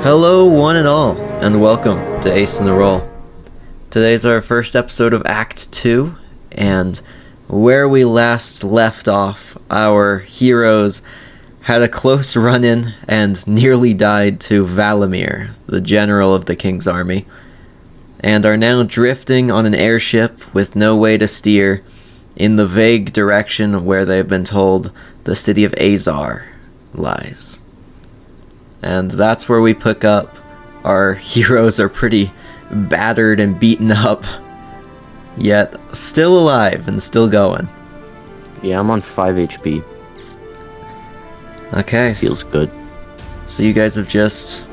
Hello, one and all, and welcome to Ace in the Roll. Today's our first episode of Act 2, and where we last left off, our heroes had a close run-in and nearly died to Valimir, the general of the king's army, and are now drifting on an airship with no way to steer in the vague direction where they have been told the city of Azar lies. And that's where we pick up. Our heroes are pretty battered and beaten up, yet still alive and still going. Yeah, I'm on 5 HP. Okay. Feels good. So you guys have just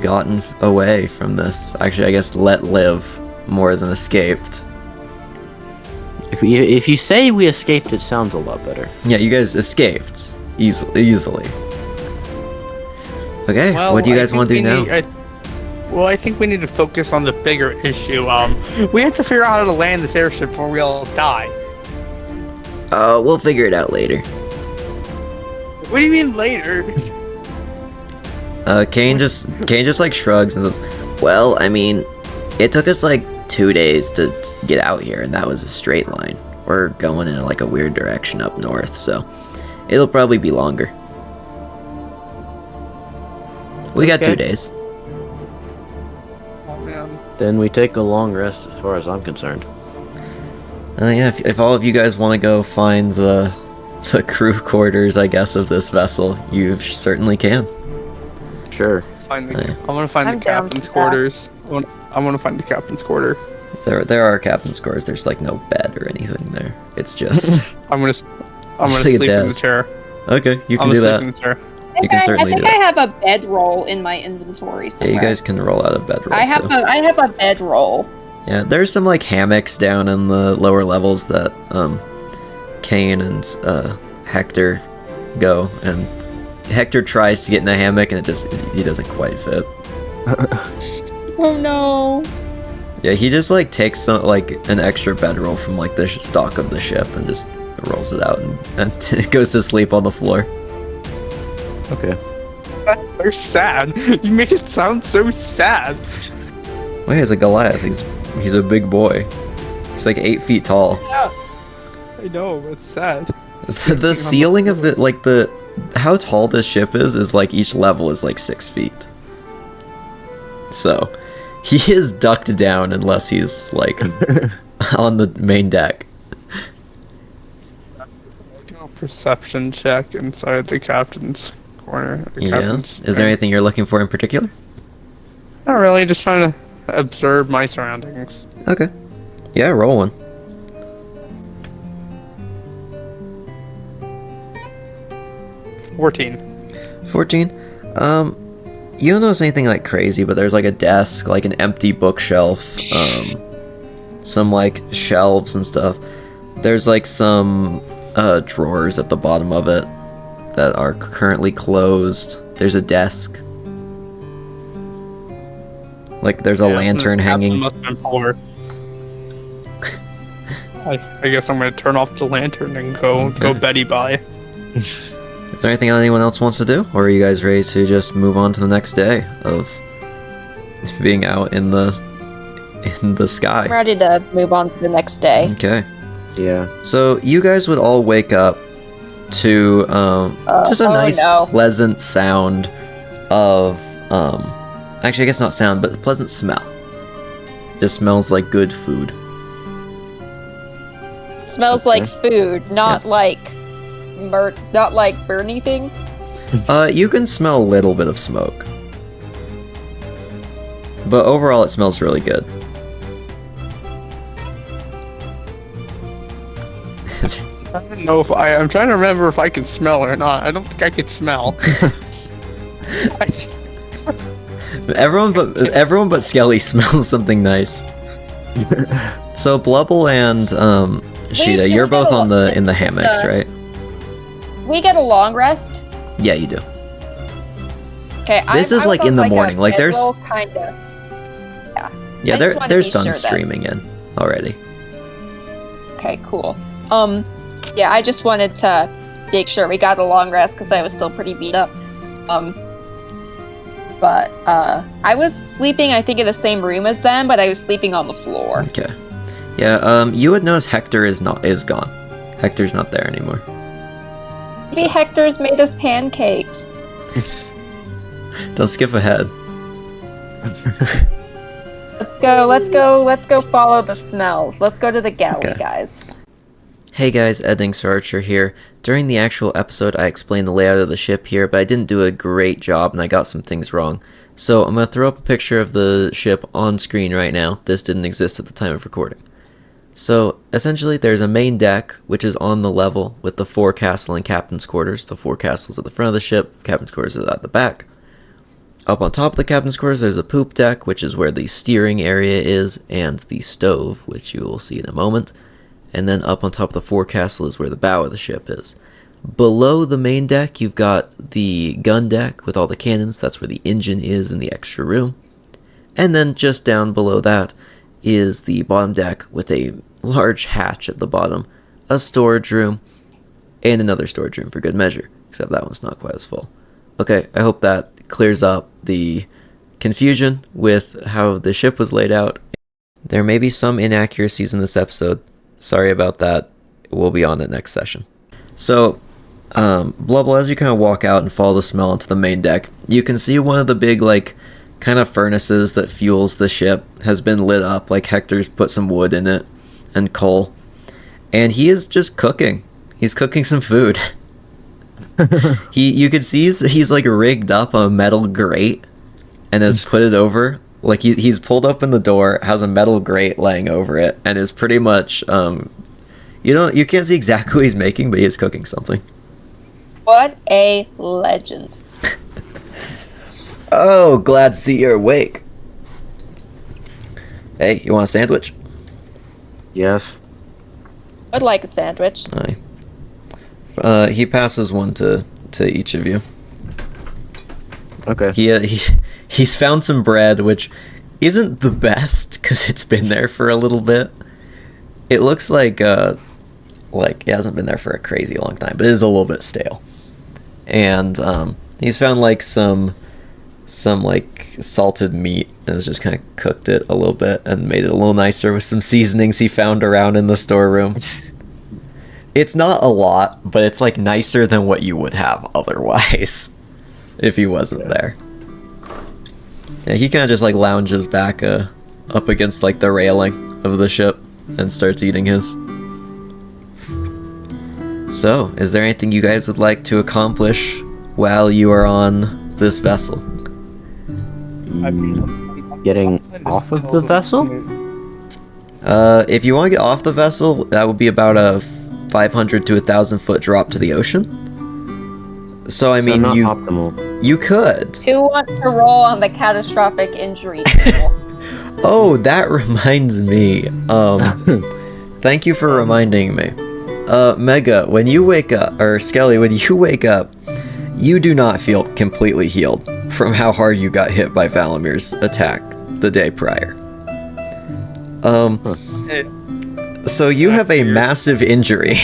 gotten away from this. Actually, I guess let live more than escaped. If you say we escaped, it sounds a lot better. Yeah, you guys escaped easily. Okay, Well, what do you guys want to do now? I think we need to focus on the bigger issue. We have to figure out how to land this airship before we all die. We'll figure it out later. What do you mean later? Kane just like shrugs and says, well, I mean, it took us like 2 days to get out here, and that was a straight line. We're going in like a weird direction up north, so it'll probably be longer. We got 2 days. Oh man. Then we take a long rest as far as I'm concerned. Yeah, if all of you guys want to go find the crew quarters, I guess, of this vessel, you certainly can. Sure. I want to find the captain's quarters. I want to find the captain's quarter. There are captain's quarters. There's like no bed or anything there. It's just. I'm gonna Just sleep like a in the desk. chair. Okay, you can I'm do gonna sleep in that. the chair. You can certainly I do think I that. have a bedroll in my inventory Yeah, somewhere. you guys can roll out a bedroll I have too. I have a bedroll. Yeah, there's some like hammocks down in the lower levels that Kane and Hector go, and Hector tries to get in the hammock and he doesn't quite fit. Oh no. Yeah, he just like takes some like an extra bedroll from like the stock of the ship and just rolls it out and goes to sleep on the floor. Okay. That's so sad. You made it sound so sad. Wait, he's a Goliath. He's a big boy. He's like 8 feet tall. Yeah. I know. It's sad. The ceiling of how tall this ship is like each level is like 6 feet. So he is ducked down unless he's like on the main deck. Perception check inside the captain's corner. Yes. Is there anything you're looking for in particular? Not really. Just trying to observe my surroundings. Okay. Yeah, roll one. 14. 14. You don't notice anything like crazy, but there's like a desk, like an empty bookshelf, some like shelves and stuff. There's like some drawers at the bottom of it that are currently closed. There's a desk. Like there's a lantern this hanging. captain must have been poor. I guess I'm gonna turn off the lantern and go Betty bye. Is there anything anyone else wants to do, or are you guys ready to just move on to the next day of being out in the sky? I'm ready to move on to the next day. Okay. Yeah. So you guys would all wake up to just a nice, pleasant sound of actually, I guess not sound, but a pleasant smell. Just smells like good food. Smells like food, not like not like burning things. You can smell a little bit of smoke, but overall, it smells really good. I don't know if I'm trying to remember if I can smell or not. I don't think I can smell. Everyone but Skelly smells something nice. So Blubble and Sheeta, you're both in the hammocks, right? We get a long rest. Yeah, you do. Okay. This is like in the morning. Like there's kind of. Yeah, I just wanted to there's be sun sure that- streaming in already. Okay, cool. Yeah, I just wanted to make sure we got a long rest because I was still pretty beat up. but I was sleeping, I think, in the same room as them, but I was sleeping on the floor. Okay. Yeah, you would notice Hector is gone. Hector's not there anymore. Maybe Hector's made us pancakes. Don't skip ahead. Let's go follow the smell. Let's go to the galley, Okay. guys. Hey guys, Sir Archer here. During the actual episode, I explained the layout of the ship here, but I didn't do a great job and I got some things wrong. So I'm going to throw up a picture of the ship on screen right now. This didn't exist at the time of recording. So essentially there's a main deck, which is on the level with the forecastle and captain's quarters. The forecastle's at the front of the ship, captain's quarters is at the back. Up on top of the captain's quarters, there's a poop deck, which is where the steering area is, and the stove, which you will see in a moment. And then up on top of the forecastle is where the bow of the ship is. Below the main deck, you've got the gun deck with all the cannons. That's where the engine is in the extra room. And then just down below that is the bottom deck with a large hatch at the bottom, a storage room, and another storage room for good measure, except that one's not quite as full. Okay, I hope that clears up the confusion with how the ship was laid out. There may be some inaccuracies in this episode. Sorry about that. We'll be on it next session. So, Blubble, as you kind of walk out and follow the smell onto the main deck, you can see one of the big, kind of furnaces that fuels the ship has been lit up. Hector's put some wood in it and coal. And he is just cooking. He's cooking some food. You can see he's rigged up a metal grate and has put it over. He's pulled open the door, has a metal grate laying over it, and is pretty much you can't see exactly what he's making, but he is cooking something. What a legend. Oh, glad to see you're awake. Hey, you want a sandwich? Yes. I'd like a sandwich. Aye. He passes one to each of you. Okay. He's found some bread, which isn't the best because it's been there for a little bit. It looks like it hasn't been there for a crazy long time, but it is a little bit stale. And he's found some salted meat and has just kind of cooked it a little bit and made it a little nicer with some seasonings he found around in the storeroom. It's not a lot, but it's nicer than what you would have otherwise if he wasn't there. Yeah, he kind of just lounges back up against the railing of the ship and starts eating his. So, is there anything you guys would like to accomplish while you are on this vessel? Getting off of the vessel? If you want to get off the vessel, that would be about a 500 to 1,000 foot drop to the ocean. So I mean, not optimal. You could. Who wants to roll on the catastrophic injury table? Oh, that reminds me. Thank you for reminding me. Mega, when you wake up, or Skelly, when you wake up, you do not feel completely healed from how hard you got hit by Valamir's attack the day prior. So you have a massive injury.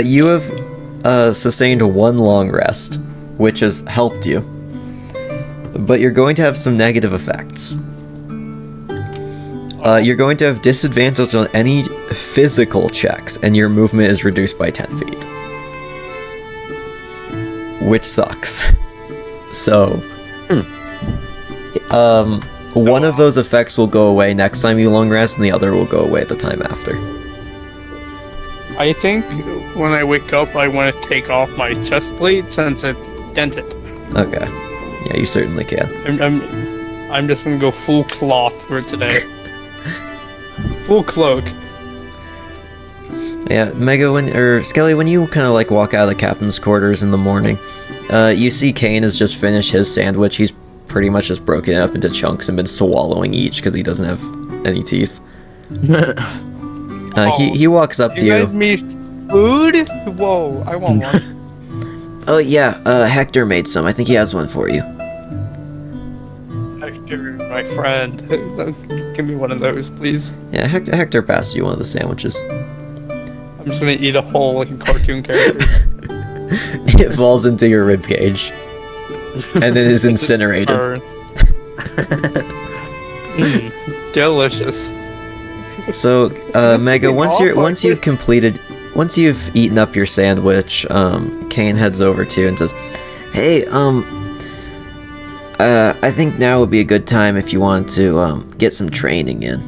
You have sustained one long rest, which has helped you. But you're going to have some negative effects. You're going to have disadvantage on any physical checks, and your movement is reduced by 10 feet. Which sucks. So, one of those effects will go away next time you long rest, and the other will go away the time after. I think when I wake up, I want to take off my chest plate since it's dented. Okay. Yeah, you certainly can. I'm just gonna go full cloth for today. Full cloak. Yeah, Skelly, when you kind of walk out of the captain's quarters in the morning, you see Kane has just finished his sandwich. He's pretty much just broken it up into chunks and been swallowing each because he doesn't have any teeth. He walks up to you. You made me food? Whoa, I want one. Oh yeah, Hector made some. I think he has one for you. Hector, my friend. Give me one of those, please. Yeah, Hector passed you one of the sandwiches. I'm just gonna eat a whole like a cartoon character. It falls into your ribcage. and it is incinerated. Burn. Delicious. So, Mega, once you've it's- completed, once you've eaten up your sandwich, Kane heads over to you and says, "Hey, I think now would be a good time if you want to get some training in."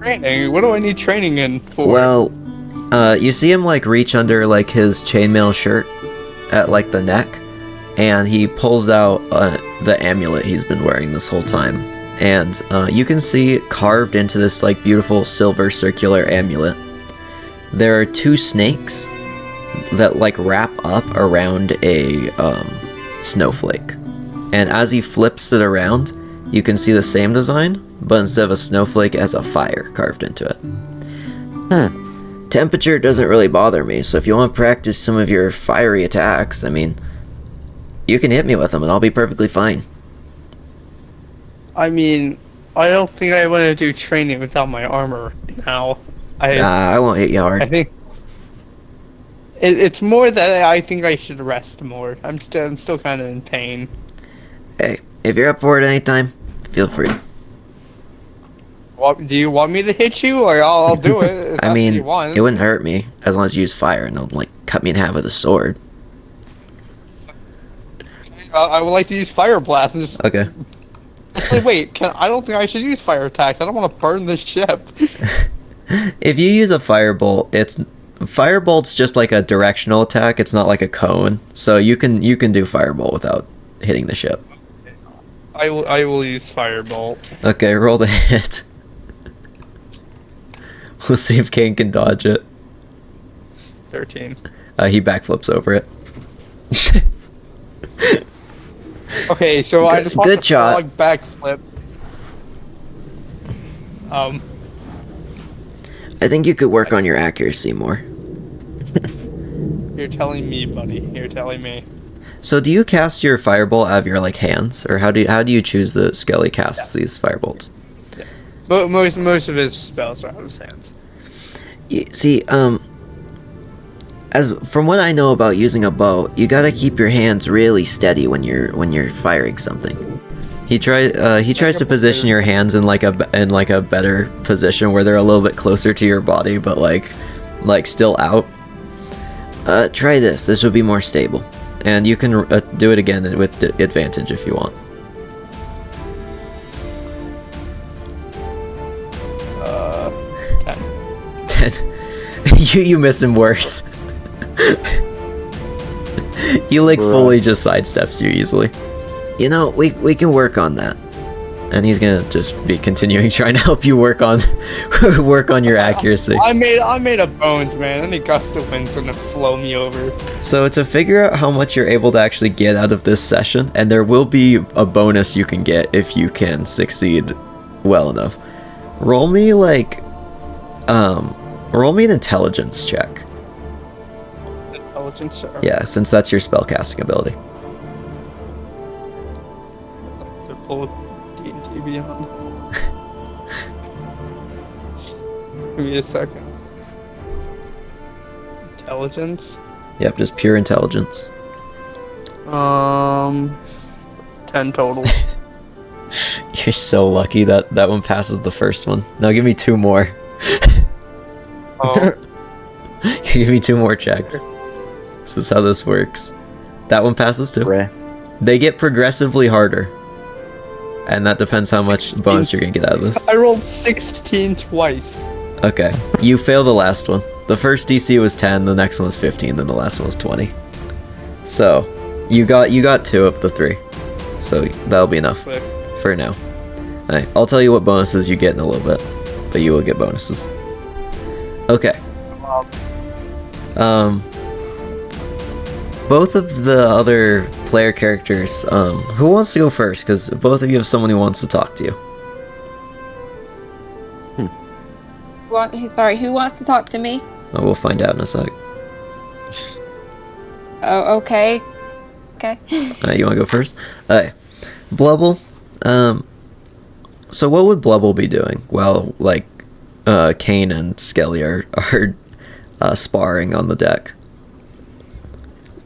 Training? What do I need training in for? Well, you see him like reach under like his chainmail shirt at like the neck, and he pulls out the amulet he's been wearing this whole time, and you can see carved into this like beautiful silver circular amulet, there are two snakes that like wrap up around a snowflake, and as he flips it around, you can see the same design, but instead of a snowflake, it has a fire carved into it. Temperature doesn't really bother me, so if you want to practice some of your fiery attacks, I mean, you can hit me with them and I'll be perfectly fine. I mean, I don't think I want to do training without my armor now. I won't hit you hard. I think it's more that I think I should rest more. I'm still kind of in pain. Hey, if you're up for it anytime, feel free. Do you want me to hit you, or I'll do it? If I that's what mean, you want. it wouldn't hurt me as long as you use fire and don't like cut me in half with a sword. I would like to use fire blast. And just, Okay. Actually, wait. I don't think I should use fire attacks. I don't want to burn the ship. If you use a firebolt, firebolt's just like a directional attack. It's not like a cone, so you can do firebolt without hitting the ship. I will use firebolt. Okay, roll the hit. We'll see if Kane can dodge it. 13. He backflips over it. Okay, so I just want Good to shot. frog backflip. I think you could work on your accuracy more. You're telling me, buddy. You're telling me. So do you cast your firebolt out of your like hands, or how do you choose the Skelly casts these firebolts? But most of his spells are out of his hands. See, as from what I know about using a bow, you gotta keep your hands really steady when you're firing something. He tries to position your hands in like a better position where they're a little bit closer to your body, but like still out. Try this. This would be more stable, and you can do it again with advantage if you want. 10. You miss him worse. He like fully just sidesteps you easily. You know, we can work on that. And he's gonna just be continuing trying to help you work on your accuracy. I made a bones, man. Any gust of wind's gonna flow me over. So to figure out how much you're able to actually get out of this session, and there will be a bonus you can get if you can succeed well enough. Roll me an intelligence check. Intelligence, sir. Yeah, since that's your spellcasting ability. To pull D&D Beyond. Give me a second. Intelligence. Yep, just pure intelligence. 10 total. You're so lucky that one passes the first one. Now give me 2 more. Oh, Give me 2 more checks. This is how this works. That one passes too. Rare. They get progressively harder. And that depends how much 16. bonus you're gonna get out of this. I rolled 16 twice. Okay. You fail the last one. The first DC was 10, the next one was 15, then the last one was 20. So, you got 2 of the 3. So that'll be enough Sick. for now. Alright, I'll tell you what bonuses you get in a little bit. But you will get bonuses. Okay. Both of the other player characters, who wants to go first? Because both of you have someone who wants to talk to you. Who wants to talk to me? Oh, we'll find out in a sec. Oh, okay. Okay. You want to go first? Alright. Blubble. So what would Blubble be doing while, like, Kane and Skelly are sparring on the deck?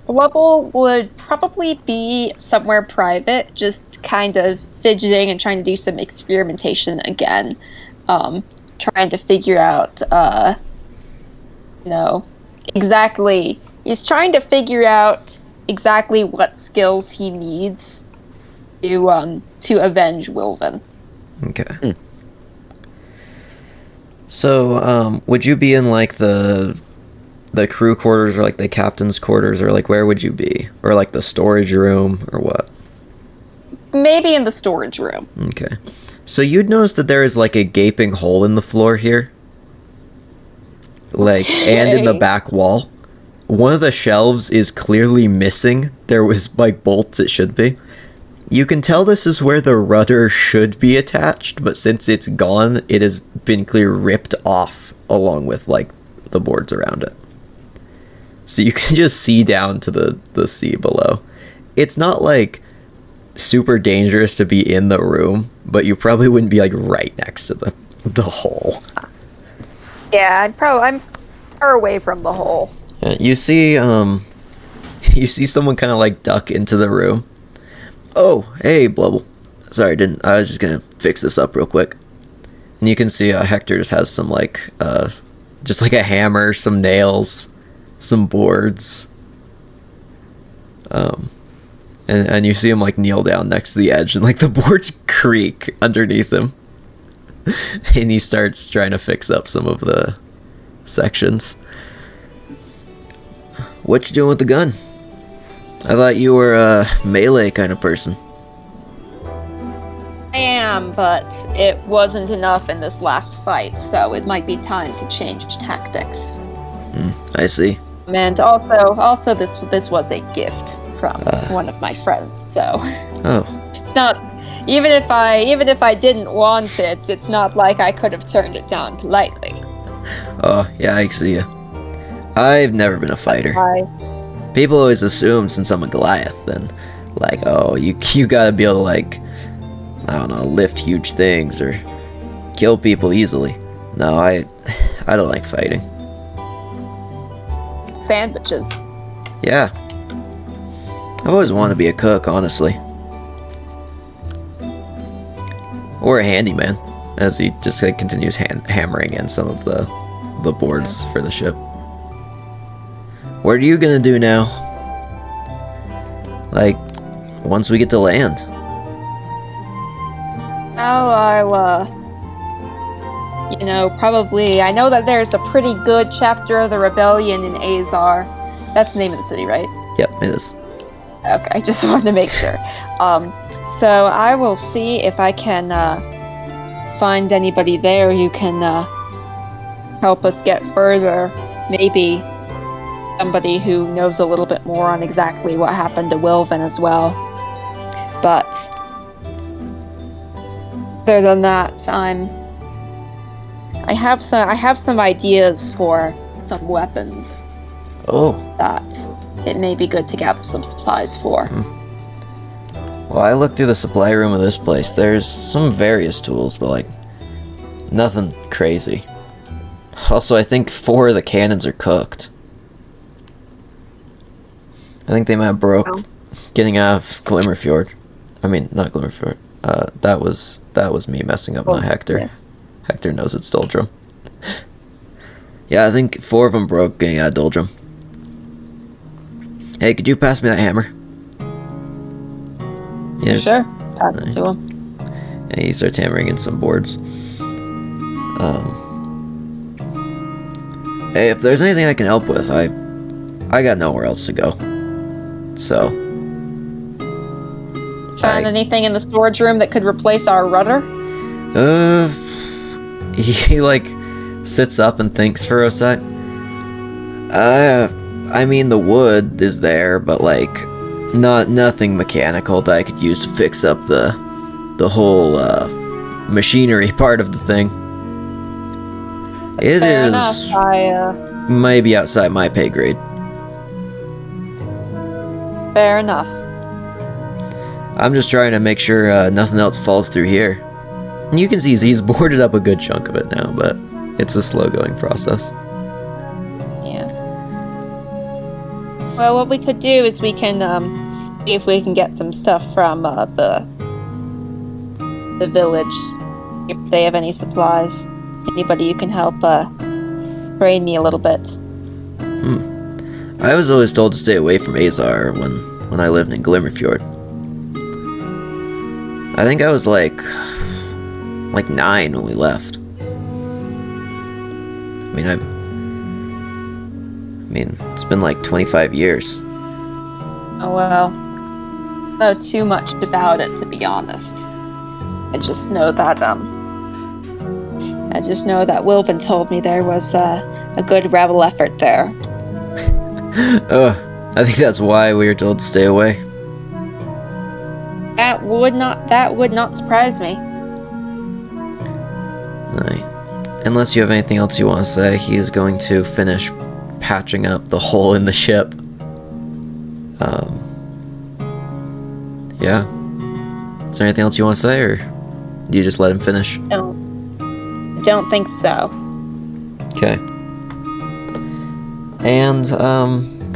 Wubble would probably be somewhere private, just kind of fidgeting and trying to do some experimentation again. Trying to figure out, exactly. He's trying to figure out exactly what skills he needs to avenge Wilvin. Okay. So, would you be in like the crew quarters or like the captain's quarters, or like where would you be, or like the storage room, or what? Maybe in the storage room. Okay. So you'd notice that there is like a gaping hole in the floor here, like, and in the Hey. back wall. One of the shelves is clearly missing. There was like bolts it should be. You can tell this is where the rudder should be attached, but since it's gone, it has been clearly ripped off along with like the boards around it. So you can just see down to the sea below. It's not like super dangerous to be in the room, but you probably wouldn't be like right next to the hole. Yeah, I'm far away from the hole. You see you see someone kind of like duck into the room. Oh, hey, Blubble. Sorry, I was just gonna fix this up real quick. And you can see Hector just has some like just like a hammer, some nails, some boards. And you see him like kneel down next to the edge, and like the boards creak underneath him. And he starts trying to fix up some of the sections. What you doing with the gun? I thought you were a melee kind of person. I am, but it wasn't enough in this last fight, so it might be time to change tactics. I see. And also this was a gift from one of my friends, so Oh, it's not even if I didn't want it, it's not like I could have turned it down politely. oh, yeah, I see ya. I've never been a fighter. People always assume since I'm a Goliath, then, like, oh, you gotta be able to, like, I don't know, lift huge things or kill people easily. No, I don't like fighting. Sandwiches. Yeah. I've always wanted to be a cook, honestly. Or a handyman, as he just like, continues hammering in some of the boards for the ship. What are you gonna do now? Like, once we get to land? Oh, probably. I know that there's a pretty good chapter of the rebellion in Azar. That's the name of the city, right? Yep, it is. Okay, I just wanted to make sure. So I will see if I can find anybody there who can help us get further. Maybe somebody who knows a little bit more on exactly what happened to Wilvin as well. But other than that, I have some ideas for some weapons Oh, that it may be good to gather some supplies for. well, I looked through the supply room of this place. There's some various tools, but like, nothing crazy. Also, I think 4 of the cannons are cooked. I think they might have broke Oh. getting out of Glimmerfjord. I mean, not Glimmerfjord. That was me messing up my Hector. yeah. Hector knows it's Doldrum. Yeah, I think 4 of them broke getting out of Doldrum. Hey, could you pass me that hammer? Yeah, Sure. Pass it to him. and he starts hammering in some boards. Hey, if there's anything I can help with, I got nowhere else to go. So, Found anything in the storage room that could replace our rudder? he like sits up and thinks for a sec. I mean, the wood is there, but like, nothing mechanical that I could use to fix up the whole machinery part of the thing. It Fair is enough. maybe outside my pay grade. Fair enough. I'm just trying to make sure nothing else falls through here. And you can see he's boarded up a good chunk of it now, but it's a slow going process. Yeah. Well, what we could do is we can see if we can get some stuff from the village. If they have any supplies, anybody you can help train me a little bit. I was always told to stay away from Azar when I lived in Glimmerfjord. I think I was like 9 when we left. I mean, it's been like 25 years. Oh well. I don't know too much about it, to be honest. I just know that Wilvin told me there was a good rebel effort there. I think that's why we were told to stay away. That would not surprise me. Alright. Unless you have anything else you want to say, he is going to finish patching up the hole in the ship. Yeah. Is there anything else you want to say, or do you just let him finish? Don't think so. Okay. And,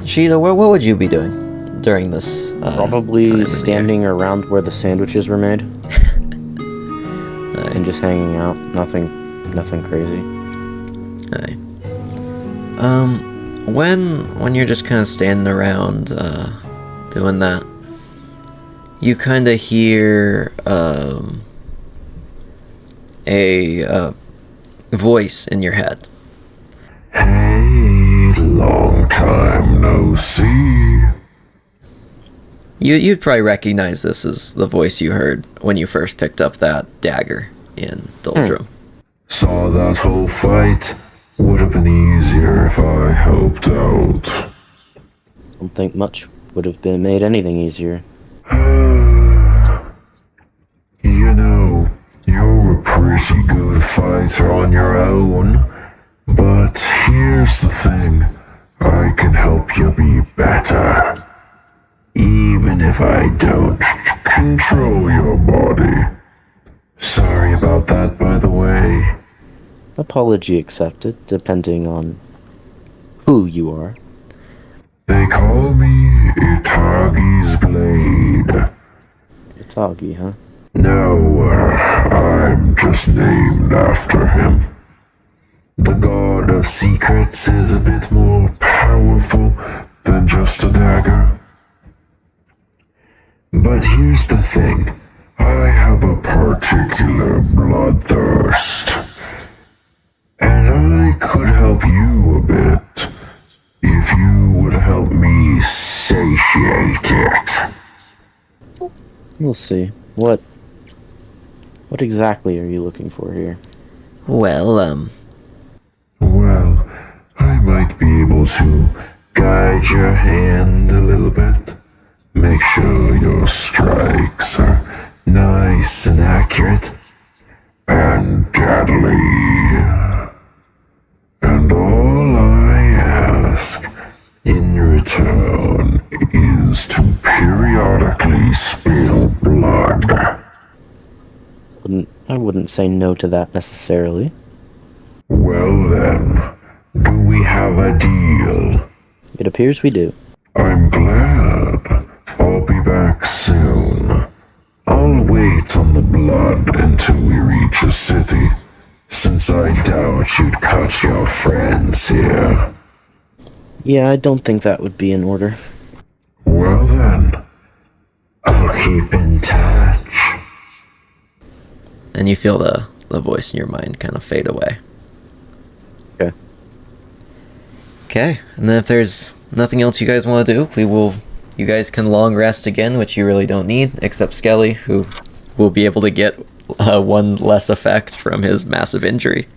Sheeta, what would you be doing during this, Probably time in standing around where the sandwiches were made. And just hanging out. Nothing crazy. Aye. When you're just kind of standing around, doing that, you kind of hear, a voice in your head. Hey, long time no see. You'd probably recognize this as the voice you heard when you first picked up that dagger in Doldrum. Saw that whole fight. Would have been easier if I helped out. Don't think much would have been made anything easier. You know, you're a pretty good fighter on your own. But here's the thing. I can help you be better. Even if I don't control your body. Sorry about that, by the way. Apology accepted, depending on who you are. They call me Itagi's Blade. Itagi, huh? No, I'm just named after him. The God of Secrets is a bit more powerful than just a dagger. But here's the thing. I have a particular bloodthirst. And I could help you a bit if you would help me satiate it. We'll see. What exactly are you looking for here? Well, Well, I might be able to guide your hand a little bit. Make sure your strikes are nice and accurate and deadly. And all I ask in return is to periodically spill blood. I wouldn't say no to that necessarily. Well then, do we have a deal? It appears we do. I'm glad. I'll be back soon. I'll wait on the blood until we reach a city, since I doubt you'd cut your friends here. Yeah, I don't think that would be in order. Well then, I'll keep in touch. and you feel the voice in your mind kind of fade away. Okay. Okay, and then if there's nothing else you guys want to do, you guys can long rest again, which you really don't need, except Skelly, who will be able to get one less effect from his massive injury.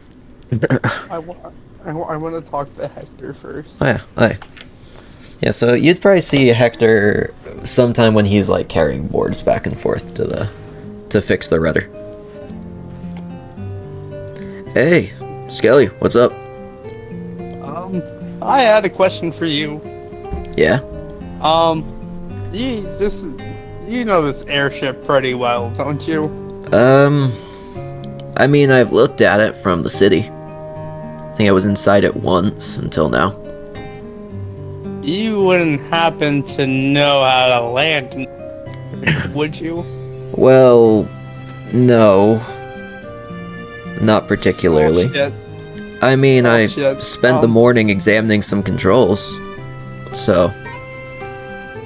I want to talk to Hector first. Oh yeah. Yeah, so you'd probably see Hector sometime when he's like carrying boards back and forth to fix the rudder. Hey, Skelly, what's up? I had a question for you. Yeah? You know this airship pretty well, don't you? I mean, I've looked at it from the city. I think I was inside it once until now. You wouldn't happen to know how to land, would you? Well, no. Not particularly. Oh, shit. I mean, Oh, I shit. spent the morning examining some controls. So,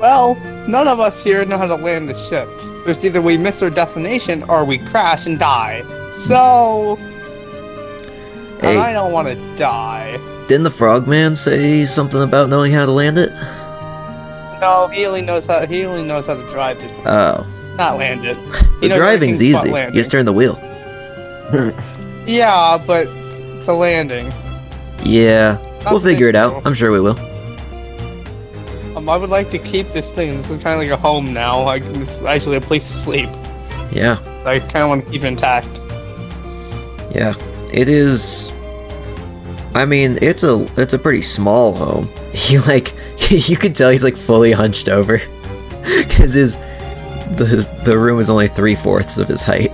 Well, none of us here know how to land the ship. It's either we miss our destination or we crash and die. So, hey, I don't want to die. didn't the frogman say something about knowing how to land it? No, he only knows how to drive it, Oh. not land it. The He knows driving's everything but easy. You landing. just turn the wheel. Yeah, but the landing. Yeah, Not we'll figure it out. difficult. I'm sure we will. I would like to keep this thing. This is kind of like a home now. Like, it's actually a place to sleep. Yeah, So I kind of want to keep it intact. yeah. It is. I mean, it's a pretty small home. He like, you could tell he's like fully hunched over, because the room is only 3/4 of his height.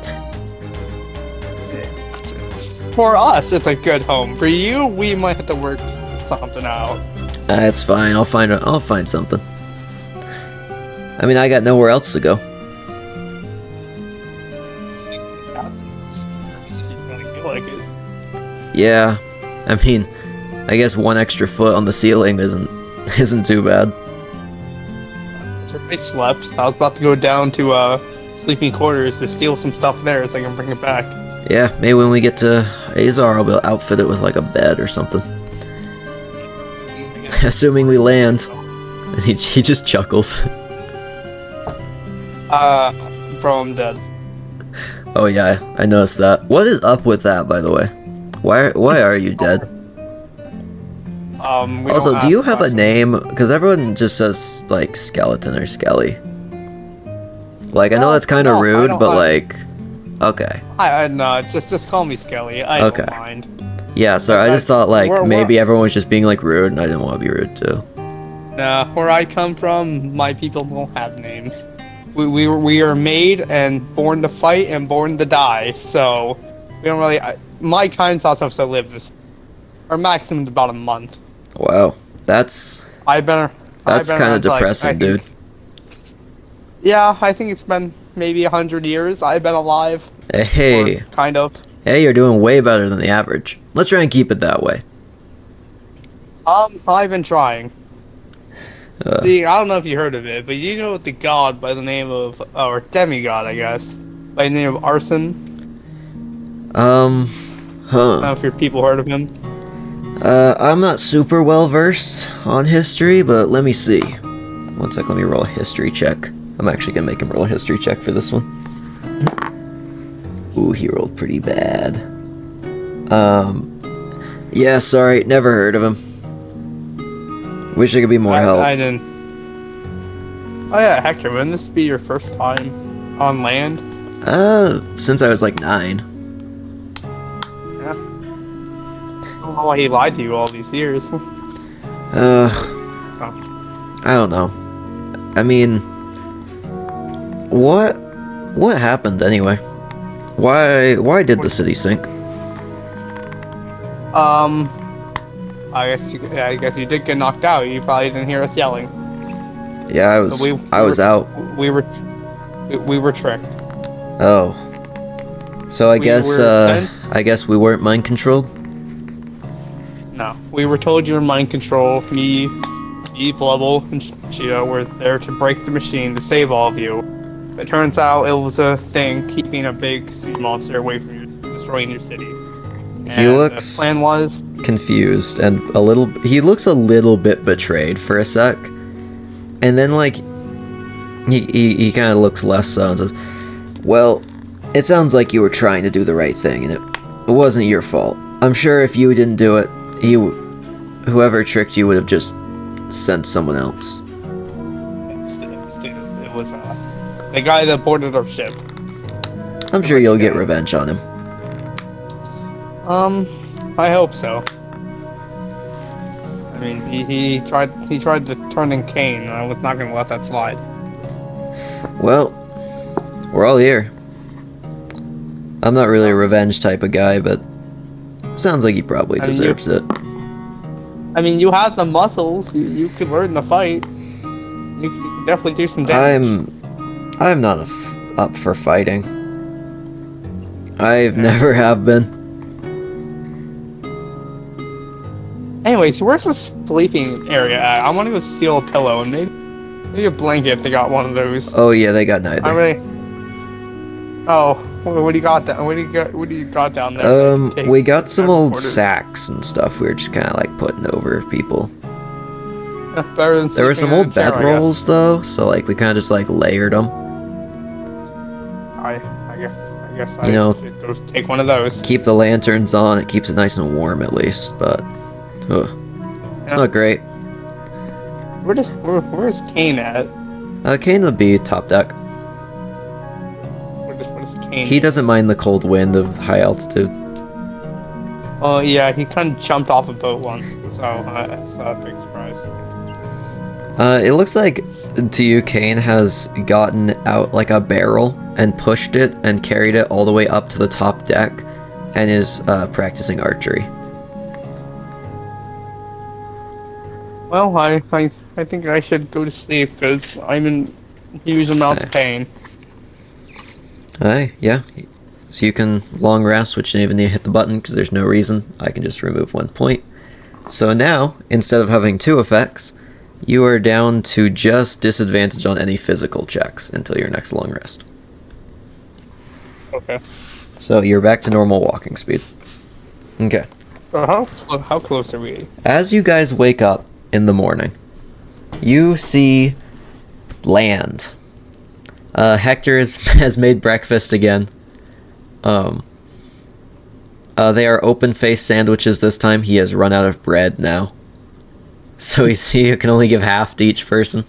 For us, it's a good home. For you, we might have to work something out. It's fine. I'll find something. I mean, I got nowhere else to go. If you really feel like it. Yeah, I mean, I guess one extra foot on the ceiling isn't too bad. That's where I slept. I was about to go down to sleeping quarters to steal some stuff there so I can bring it back. Yeah, maybe when we get to Azar, I'll be able to outfit it with like a bed or something. Assuming we land. And he just chuckles. Bro, I'm dead. Oh yeah, I noticed that. What is up with that, by the way? Why are you dead? We Also, don't do you ask have a questions. name? Because everyone just says like skeleton or skelly. Like I know No, that's kind of no, I rude, don't- but like, okay, I no, just call me Skelly. I Okay. don't mind. yeah. Sorry, I just thought like We're- maybe everyone was just being like rude, and I didn't want to be rude too. Nah, where I come from, my people don't have names. We are made and born to fight and born to die. So we don't really. My kind's also have to live this. Our maximum is about a month. Wow, that's That's kind of depressing, dude. Yeah, I think it's been maybe 100 years I've been alive. Hey, Or kind of. hey, you're doing way better than the average. Let's try and keep it that way. I've been trying. Uh, See, I don't know if you heard of it, but you know the god by the name of, or demigod, I guess, by the name of Arson. I don't know if your people heard of him. I'm not super well versed on history, but let me see. One sec, let me roll a history check. I'm actually gonna make him roll a history check for this one. Ooh, he rolled pretty bad. Yeah, sorry, never heard of him. Wish I could be more help. I didn't. Oh yeah, Hector, wouldn't this be your first time on land? Since I was like 9. Yeah. I don't know why he lied to you all these years. So, I don't know. I mean, what happened anyway? Why did the city sink? I guess you did get knocked out. You probably didn't hear us yelling. Yeah, I was out. We were tricked. Oh. So I guess were I guess we weren't mind controlled? No, we were told you were mind control. Me, Blubble, and Cheetah were there to break the machine to save all of you. It turns out it was a thing keeping a big sea monster away from you, destroying your city. He And looks the plan was confused and he looks a little bit betrayed for a sec. And then like he kind of looks less so and says, "Well, it sounds like you were trying to do the right thing and it wasn't your fault. I'm sure if you didn't do it, whoever tricked you would have just sent someone else." it was the guy that boarded our ship. I'm sure you'll get revenge on him. I hope so. I mean, he tried to turn in Kane, and I was not gonna let that slide. Well, we're all here. I'm not really a revenge type of guy, but sounds like he probably I mean, deserves it. I mean, you have the muscles. You could learn the fight. You could definitely do some damage. I'm not up for fighting. I never have been. Anyways, where's the sleeping area at? I want to go steal a pillow and maybe a blanket if they got one of those. Oh yeah, they got neither. I really. Oh, what do you got down? What do you got down there? We got some old quarters? sacks and stuff. We were just kind of like putting over people. Better than There were some sleeping in old a chair, I guess. bedrolls though, so like we kind of just like layered them. I guess I You know- should go take one of those. Keep the lanterns on. It keeps it nice and warm at least, but it's Yeah. not great. Where's Kane at? Kane would be top deck. What is Kane? He doesn't mind the cold wind of high altitude. Oh yeah, he kind of jumped off a boat once, so that's a big surprise. It looks like to you, Kane has gotten out like a barrel and pushed it and carried it all the way up to the top deck and is practicing archery. Well, I think I should go to sleep because I'm in huge amounts of pain. Yeah. So you can long rest, which you don't even need to hit the button because there's no reason. I can just remove 1 point. So now, instead of having 2 effects, you are down to just disadvantage on any physical checks until your next long rest. Okay. So you're back to normal walking speed. Okay. So how close are we? As you guys wake up in the morning, you see land. Hector has made breakfast again. They are open-faced sandwiches this time. He has run out of bread now. So he can only give half to each person.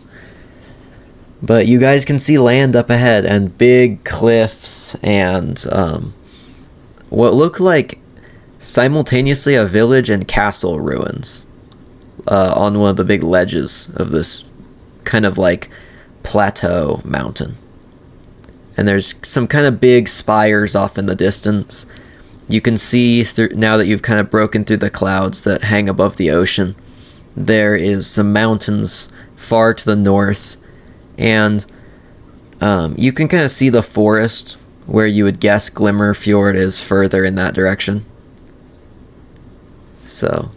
But you guys can see land up ahead and big cliffs and what look like simultaneously a village and castle ruins on one of the big ledges of this kind of like plateau mountain. And there's some kind of big spires off in the distance. You can see through, now that you've kind of broken through the clouds that hang above the ocean, there is some mountains far to the north, and you can kind of see the forest where you would guess Glimmer Fjord is further in that direction. So,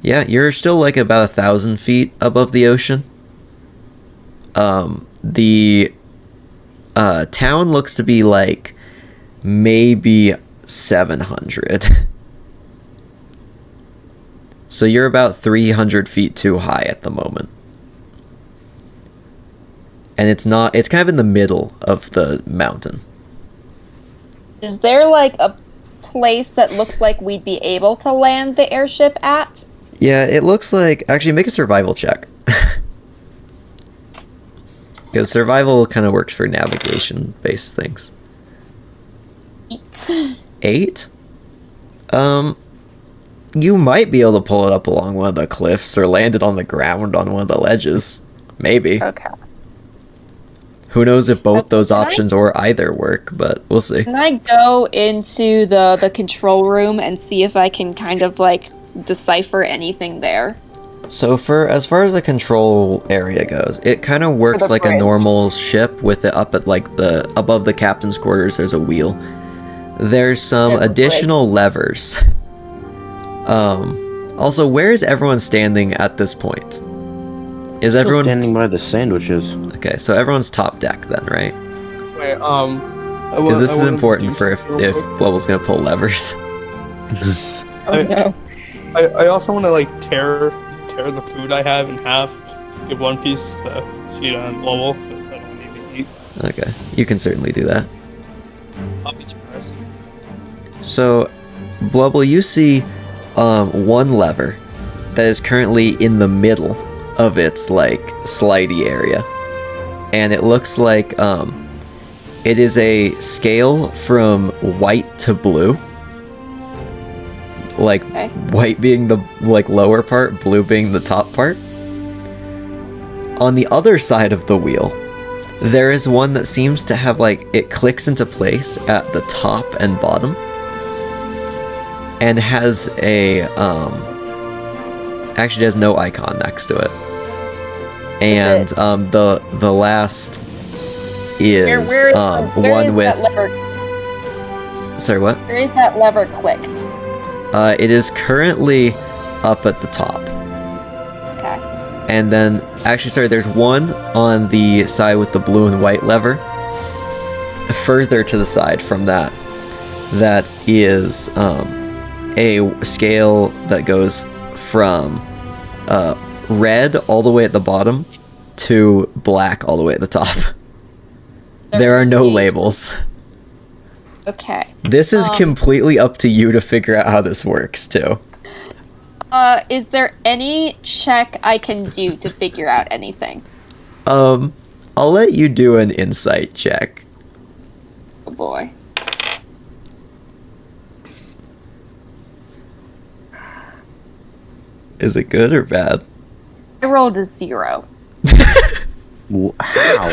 yeah, you're still like about 1,000 feet above the ocean. The town looks to be like maybe 700. So you're about 300 feet too high at the moment. And it's kind of in the middle of the mountain. Is there like a place that looks like we'd be able to land the airship at? Yeah, it looks like... Actually, make a survival check. Because survival kind of works for navigation-based things. 8? You might be able to pull it up along one of the cliffs or land it on the ground on one of the ledges. Maybe. Okay. Who knows if both those Can I- options or either work, but we'll see. Can I go into the control room and see if I can kind of like decipher anything there? So as far as the control area goes, it kind of works the like a bridge. normal ship with it up at like above the captain's quarters there's a wheel. There's some Yeah, the additional levers. Also, where is everyone standing at this point? Is Still everyone standing by the sandwiches? Okay, so everyone's top deck then, right? Wait, Because this is important for if Global's gonna pull levers. Oh no. I also want to like tear the food I have in half, give one piece to Sheeta and Global because I don't need to eat. Okay, you can certainly do that. I'll be generous. So, Blubble, you see one lever that is currently in the middle of its like slidey area, and it looks like it is a scale from white to blue, like Okay. white being the like lower part, blue being the top part. On the other side of the wheel, there is one that seems to have like it clicks into place at the top and bottom, and has a actually has no icon next to it. And the last is where one is with. that lever? Sorry, what? Where is that lever clicked? It is currently up at the top. Okay. And then, actually, sorry, there's one on the side with the blue and white lever. Further to the side from that, that is a scale that goes from red all the way at the bottom to black all the way at the top. There are no labels. Okay. This is completely up to you to figure out how this works, too. Is there any check I can do to figure out anything? I'll let you do an insight check. Oh boy. Is it good or bad? I rolled a 0. How?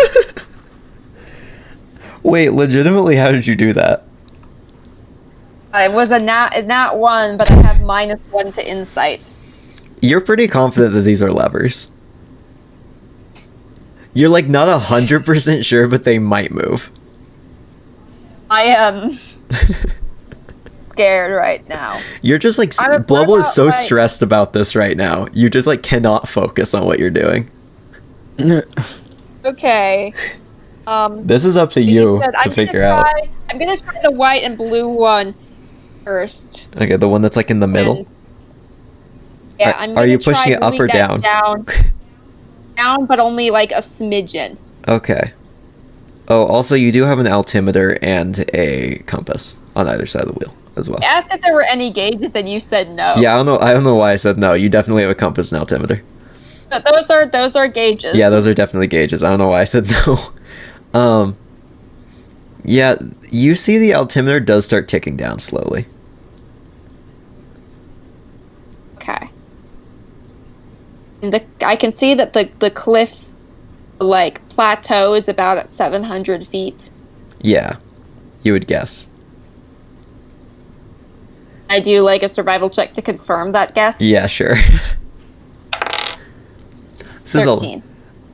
Wait, legitimately, how did you do that? It was a nat 1, but I have -1 to insight. You're pretty confident that these are levers. You're like not 100% sure, but they might move. I am scared right now. You're just like I'm afraid Blubble is about, so like- stressed about this right now. You just like cannot focus on what you're doing. Okay. This is up to you said, to figure out. I'm gonna try the white and blue one first. Okay, the one that's like in the middle. And- yeah, Are- I'm are gonna you pushing try it up moving or that down? Down, but only like a smidgen. Okay. Oh, also you do have an altimeter and a compass on either side of the wheel as well. I asked if there were any gauges, then you said no. Yeah, I don't know why I said no. You definitely have a compass and altimeter. But those are gauges. Yeah, those are definitely gauges. I don't know why I said no. Yeah, you see the altimeter does start ticking down slowly. Okay. And I can see that the cliff, like, plateau is about at 700 feet. Yeah, you would guess. I do, like, a survival check to confirm that guess. Yeah, sure. This 13.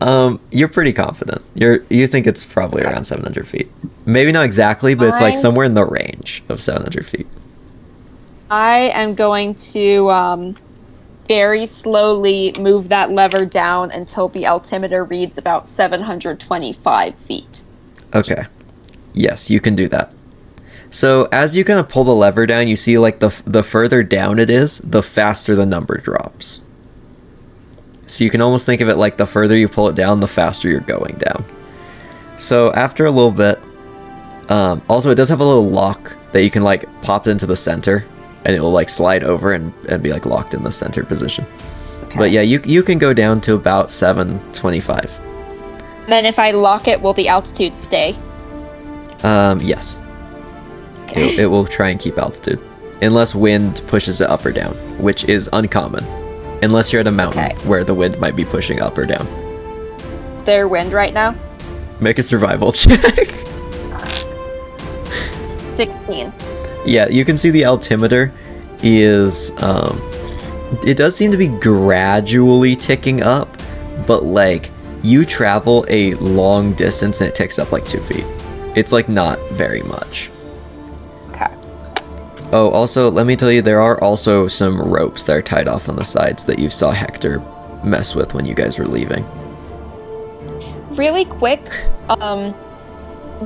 is you're pretty confident. You think it's probably around 700 feet. Maybe not exactly, but it's like I- somewhere in the range of 700 feet. I am going to very slowly move that lever down until the altimeter reads about 725 feet. Okay. Yes, you can do that. So as you kind of pull the lever down, you see like the further down it is, the faster the number drops. So you can almost think of it like the further you pull it down, the faster you're going down. So after a little bit, also it does have a little lock that you can like pop it into the center, and it will like slide over and be like locked in the center position. Okay. But yeah, you can go down to about 725. Then if I lock it, will the altitude stay? Yes. It will try and keep altitude. Unless wind pushes it up or down, which is uncommon. Unless you're at a mountain Okay. where the wind might be pushing up or down. Is there wind right now? Make a survival check. 16. Yeah, you can see the altimeter is, it does seem to be gradually ticking up, but like, you travel a long distance and it ticks up like 2 feet. It's like not very much. Okay. Oh, also, let me tell you, there are also some ropes that are tied off on the sides that you saw Hector mess with when you guys were leaving. Really quick,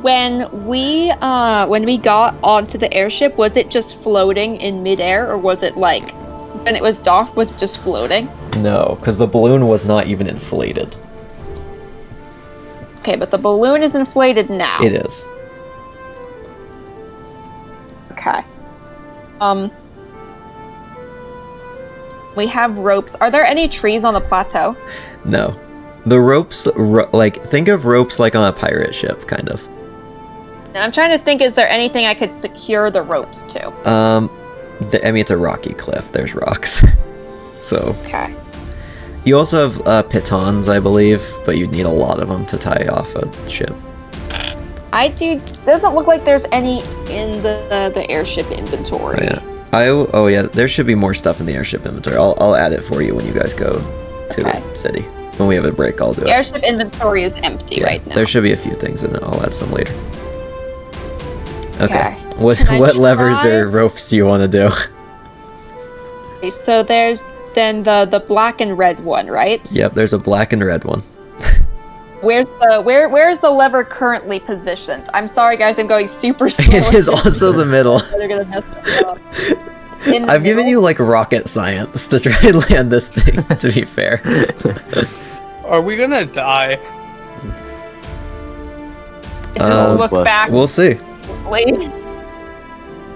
when we got onto the airship, was it just floating in midair, or was it like when it was docked, was it just floating? No, because the balloon was not even inflated. Okay, but the balloon is inflated now. It is. Okay. We have ropes. Are there any trees on the plateau? No. The ropes, like, think of ropes like on a pirate ship, kind of. And I'm trying to think, is there anything I could secure the ropes to? I mean, it's a rocky cliff. There's rocks. So, Okay. you also have pitons, I believe, but you'd need a lot of them to tie off a ship. Doesn't look like there's any in the airship inventory. Oh, yeah. Oh yeah, there should be more stuff in the airship inventory. I'll add it for you when you guys go to Okay. the city. When we have a break, I'll do The it. airship inventory is empty Yeah, right now. there should be a few things in it. I'll add some later. Okay. Okay. What Can I what levers try? or ropes do you want to do? Okay, so there's then the black and red one, right? Yep, there's a black and red one. Where's the lever currently positioned? I'm sorry guys, I'm going super slow. It is also the middle. They're gonna mess this up. In the I've given middle? you like rocket science to try and land this thing, to be fair. Are we gonna die? I just look but back. We'll see.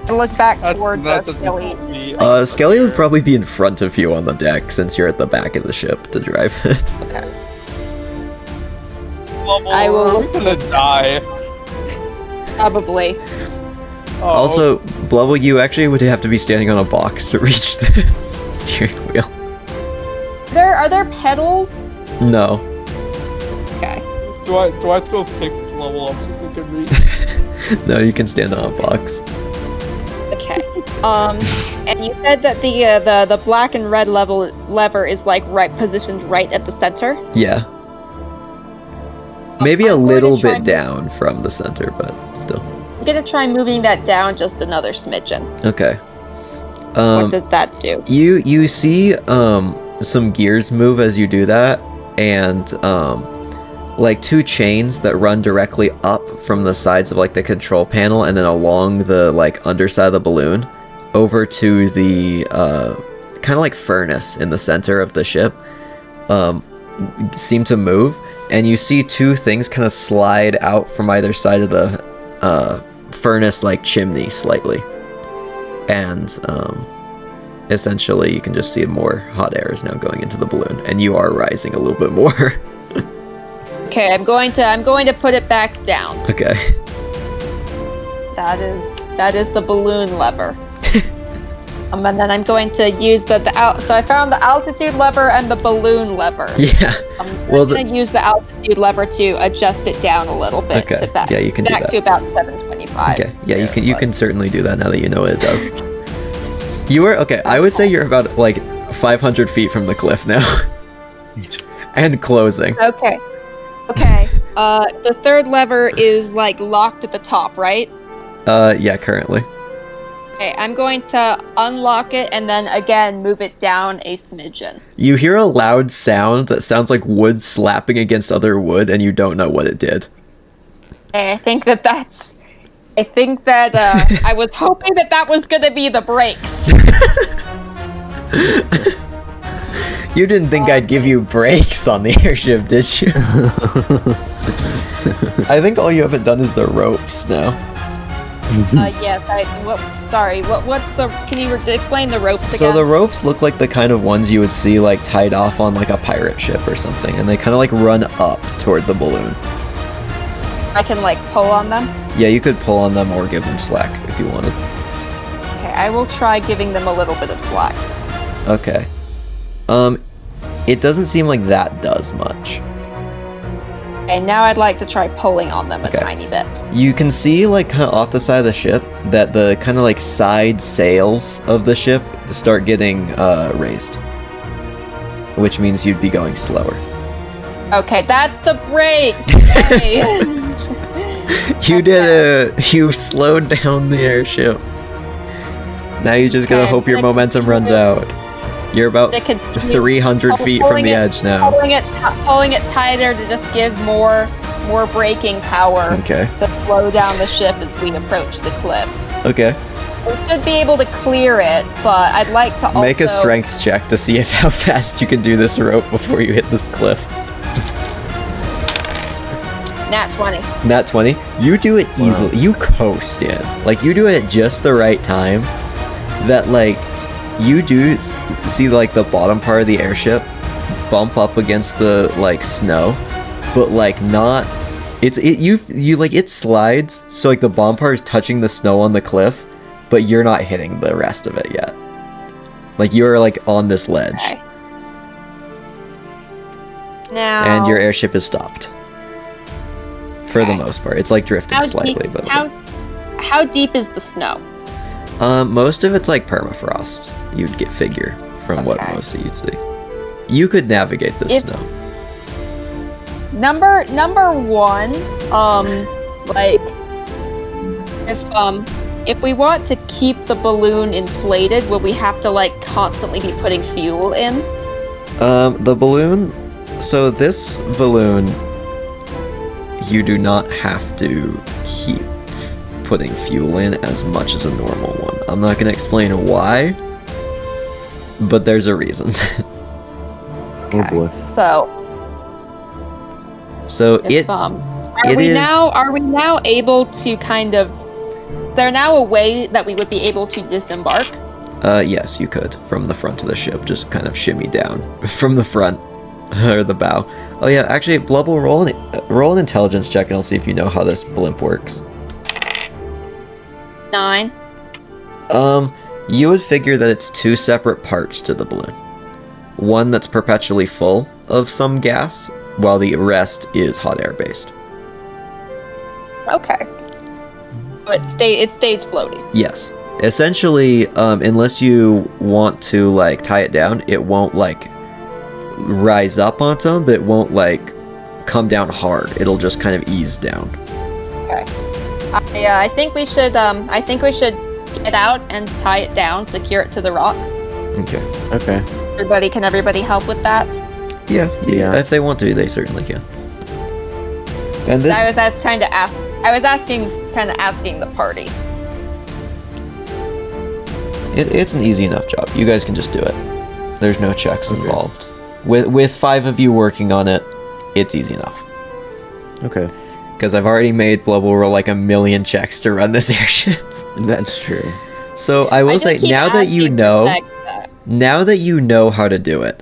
And look back That's towards that's us, a Skelly. difficult feat. Skelly would probably be in front of you on the deck since you're at the back of the ship to drive it. I will- Are we gonna die? Probably. Oh, Also, Blubble, you actually would have to be standing on a box to reach the steering wheel. Are there pedals? No. Okay. do I have to go pick level up so we can reach? No, you can stand on a box. Okay. And you said that the black and red lever is like right positioned right at the center. Yeah. Maybe a I'm going to little try bit and- down from the center, but still. I'm gonna try moving that down just another smidgen. Okay. What does that do? You see some gears move as you do that, and like two chains that run directly up from the sides of like the control panel and then along the like underside of the balloon over to the kind of like furnace in the center of the ship seem to move, and you see two things kind of slide out from either side of the furnace like chimney slightly, and essentially you can just see more hot air is now going into the balloon, and you are rising a little bit more. Okay, I'm going to put it back down. Okay. That is the balloon lever. And then I'm going to use so I found the altitude lever and the balloon lever. Yeah. I'm Well, going to use the altitude lever to adjust it down a little bit. Okay, To back, yeah, you can do back that. to about 725. Okay. Yeah, you But- can certainly do that now that you know what it does. You are okay. I would say you're about like 500 feet from the cliff now, and closing. Okay. Okay. The third lever is like locked at the top, right? Yeah, currently. Okay, I'm going to unlock it and then again move it down a smidgen. You hear a loud sound that sounds like wood slapping against other wood, and you don't know what it did. Okay, I think that I was hoping that was gonna be the brakes. You didn't think I'd give you brakes on the airship, did you? I think all you haven't done is the ropes now. Yes. Can you explain the ropes again? So the ropes look like the kind of ones you would see like tied off on like a pirate ship or something, and they kind of like run up toward the balloon. I can like pull on them. Yeah, you could pull on them or give them slack if you wanted. Okay, I will try giving them a little bit of slack. Okay. It doesn't seem like that does much. Okay, now I'd like to try pulling on them Okay. a tiny bit. You can see like kind of off the side of the ship that the kind of like side sails of the ship start getting raised, which means you'd be going slower. Okay, that's the brakes. Yay. You did it! You slowed down the airship. Now you just gotta Okay, hope your I momentum runs out. You're about I continue 300 feet from pulling the it- edge now. Pulling it tighter to just give more braking power Okay. to slow down the ship as we approach the cliff. Okay. We should be able to clear it, but I'd like to also Make a strength check to see if how fast you can do this rope before you hit this cliff. Nat 20. Nat 20. You do it easily. You coast in. Like, you do it at just the right time. That, like, you do see, like, the bottom part of the airship bump up against the, like, snow. But, like, not... It slides, so, like, the bottom part is touching the snow on the cliff, but you're not hitting the rest of it yet. Like, you're, like, on this ledge. Okay. Now, And your airship is stopped. For the Okay. most part. It's, like, drifting how slightly, deep, but... how deep is the snow? Most of it's like permafrost. You'd get figure from what Okay. most of you'd see. You could navigate this If- snow. Number one, like if we want to keep the balloon inflated, will we have to like constantly be putting fuel in? The balloon. So this balloon, you do not have to keep putting fuel in as much as a normal one. I'm not gonna explain why, but there's a reason. Oh boy. So If, are it we is- now able to kind of? Is there now a way that we would be able to disembark? Yes, you could from the front of the ship, just kind of shimmy down from the front or the bow. Oh yeah, actually, Blubble, roll an intelligence check, and I'll see if you know how this blimp works. 9. You would figure that it's two separate parts to the balloon. One that's perpetually full of some gas, while the rest is hot air based. Okay. So it stays floating. Yes. Essentially, unless you want to like tie it down, it won't like rise up on top, but it won't like come down hard. It'll just kind of ease down. Okay. I think we should get out and tie it down, secure it to the rocks. Okay. Okay. Can everybody help with that? Yeah. Yeah. If they want to, they certainly can. And this, I was asking the party. it's an easy enough job. You guys can just do it. There's no checks involved. With 5 of you working on it, it's easy enough. Okay. Because I've already made Blubble roll like 1,000,000 checks to run this airship. That's true. So I will just say, keep now that you asking know, to check that. now that you know how to do it,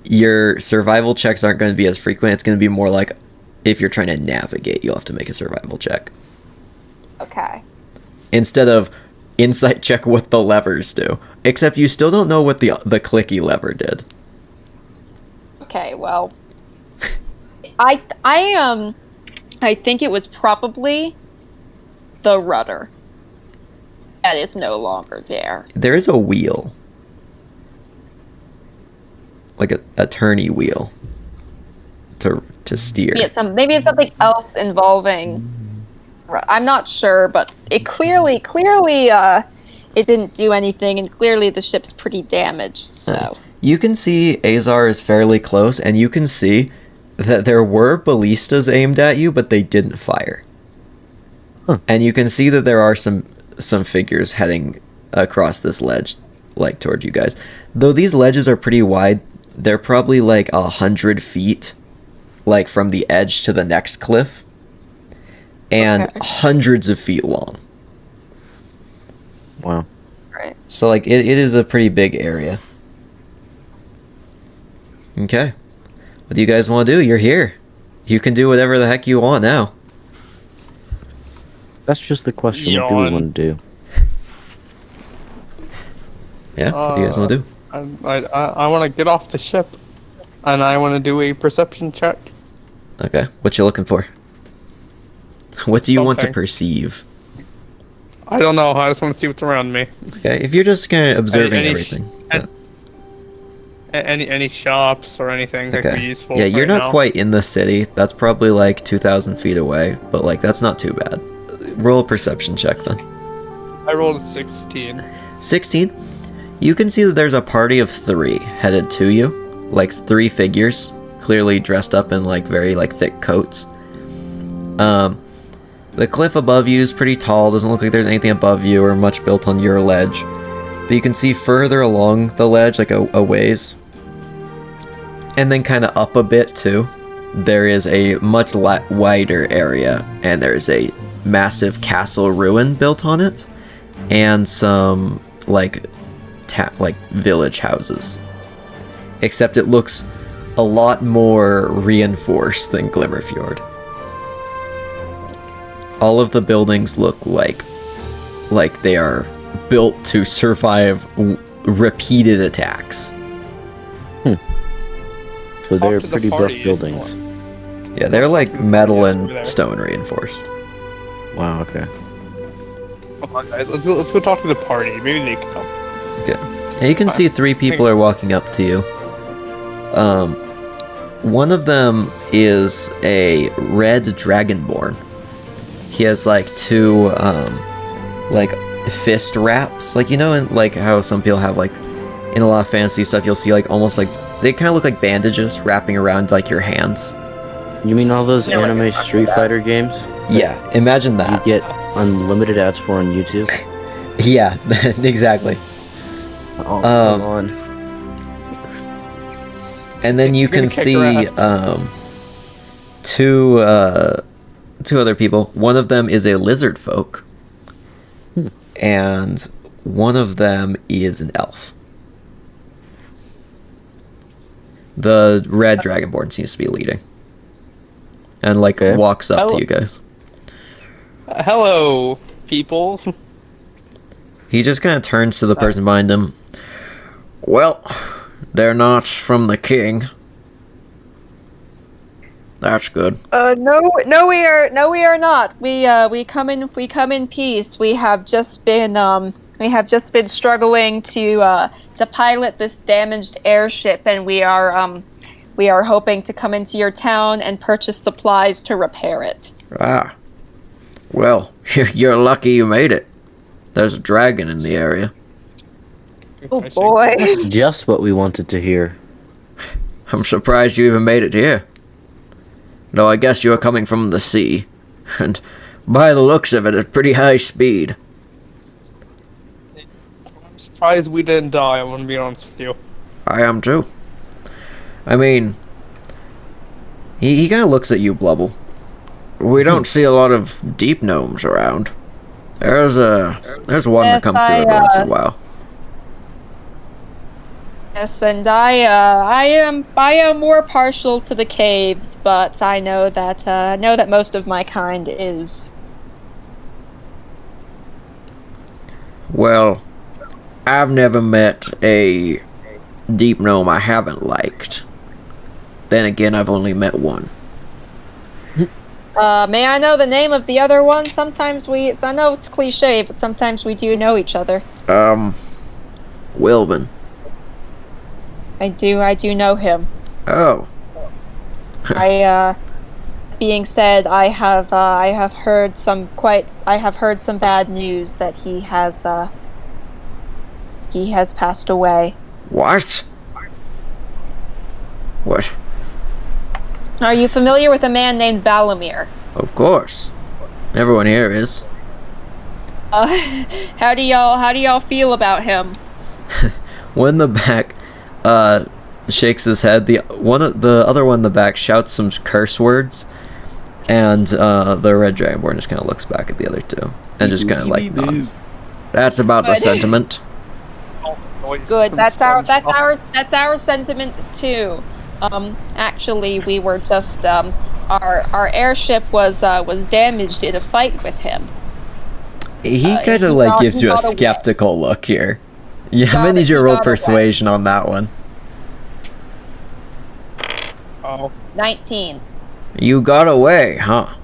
your survival checks aren't going to be as frequent. It's going to be more like if you're trying to navigate, you'll have to make a survival check. Okay. Instead of insight check what the levers do. Except you still don't know what the clicky lever did. Okay. Well, I think it was probably the rudder that is no longer there. There is a wheel. Like a turny wheel. To steer. Maybe it's something else involving. I'm not sure, but it clearly it didn't do anything, and clearly the ship's pretty damaged. So You can see Azar is fairly close, and you can see that there were ballistas aimed at you, but they didn't fire. Huh. And you can see that there are some figures heading across this ledge, like toward you guys. Though these ledges are pretty wide, they're probably like 100 feet, like from the edge to the next cliff, and Okay. hundreds of feet long. Wow. right. So like it is a pretty big area. Okay. What do you guys want to do? You're here. You can do whatever the heck you want now. That's just the question. What do we Yawn. want to do? Yeah, what do you guys want to do? I want to get off the ship, and I want to do a perception check. Okay, what you looking for? What do you want to Something. perceive? I don't know. I just want to see what's around me. Okay, if you're just kind of observing Any- everything. and- Any shops or anything that could be Okay. useful. Yeah, you're right not now? quite in the city. That's probably like 2,000 feet away, but like that's not too bad. Roll a perception check then. I rolled a 16. 16. You can see that there's a party of 3 headed to you, like 3 figures, clearly dressed up in like very like thick coats. The cliff above you is pretty tall. Doesn't look like there's anything above you or much built on your ledge, but you can see further along the ledge, like a ways, and then kind of up a bit too. There is a much wider area, and there's a massive castle ruin built on it, and some like village houses. Except it looks a lot more reinforced than Glimmerfjord. All of the buildings look like they are built to survive repeated attacks. So they're to the pretty party rough buildings. Yeah, they're like metal Yes, over and there. stone reinforced. Wow. Okay. Come on, guys. Let's go talk to the party. Maybe they can help. Okay. And you can see 3 people are walking up to you. One of them is a red dragonborn. He has like 2 like fist wraps, like, you know, and like how some people have, like, in a lot of fantasy stuff, you'll see like almost like they kind of look like bandages wrapping around like your hands. You mean all those anime Street Fighter games? Yeah, imagine You that. get unlimited ads for on YouTube? Yeah, exactly. Oh, come on. And then you You're gonna can kick see her ass. 2 other people. One of them is a lizard folk, and one of them is an elf. The red dragonborn seems to be leading, and like Okay. walks up Hello. to you guys. Hello, people. He just kind of turns to the person behind him. Well, they're not from the king. That's good. No, we are not. We come in peace. We have just been struggling to pilot this damaged airship, and we are hoping to come into your town and purchase supplies to repair it. Ah. Well, you're lucky you made it. There's a dragon in the area. Oh boy. Just what we wanted to hear. I'm surprised you even made it here. No, I guess you were coming from the sea. And by the looks of it, at pretty high speed. I'm surprised we didn't die. I'm gonna be honest with you. I am too. I mean, he kind of looks at you, Blubble. We don't see a lot of deep gnomes around. There's one that Yes, comes through every once in a while. Yes, and I am more partial to the caves, but I know that most of my kind is. Well, I've never met a deep gnome I haven't liked. Then again, I've only met one. May I know the name of the other one? I know it's cliche, but sometimes we do know each other. Wilvin. I do know him. Oh. Being said, I have heard some bad news that he has passed away. What? What? Are you familiar with a man named Valamir? Of course. Everyone here is. How do y'all feel about him? One in the back shakes his head. The other one in the back shouts some curse words, and the red dragonborn just kind of looks back at the other 2 and just kind of like nods. That's about the Good. sentiment. Good. That's our sentiment too. Actually, we were just our airship was damaged in a fight with him. He kind he of like got- gives he you a got away. skeptical look here. Yeah, I'm got- gonna need you to he roll got away. persuasion on that one. Oh, 19. You got away, huh?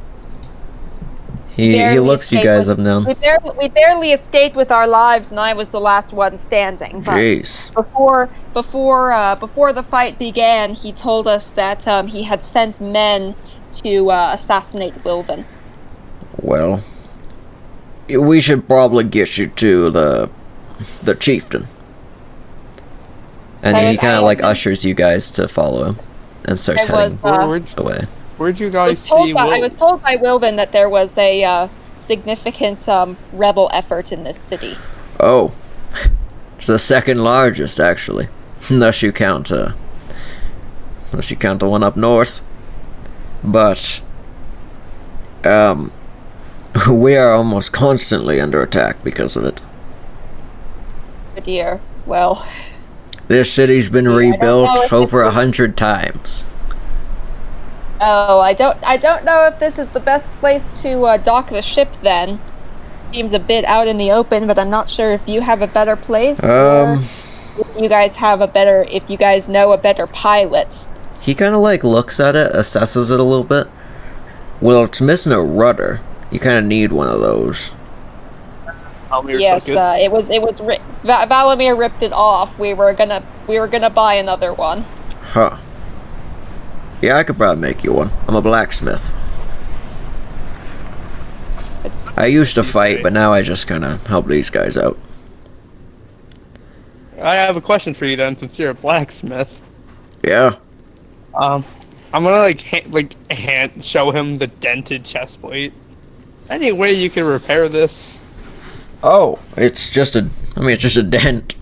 He Barely looks you escaped guys with- up now. We barely escaped with our lives, and I was the last one standing. But Jeez. before the fight began, he told us that he had sent men to assassinate Wilvin. Well, we should probably get you to the chieftain. And he kind of like ushers you guys to follow him and starts There was, heading away. where'd you I guys see I was told by Wilvin that there was a significant rebel effort in this city. Oh, it's the second largest actually, unless you count the one up north. But we are almost constantly under attack because of it. Oh dear. Well, This city's been know rebuilt if over it's- 100 times. oh, I don't know if this is the best place to dock the ship. Then seems a bit out in the open, but I'm not sure if you have a better place. Or if you guys know a better pilot. He kind of like looks at it, assesses it a little bit. Well, it's missing a rudder. You kind of need one of those. Almir Yes, took it. it was Valamir ripped it off. We were gonna buy another one. Huh. Yeah, I could probably make you one. I'm a blacksmith. I used to fight, but now I just kind of help these guys out. I have a question for you then, since you're a blacksmith. Yeah. I'm gonna show him the dented chest plate. Any way you can repair this? Oh, it's just a dent.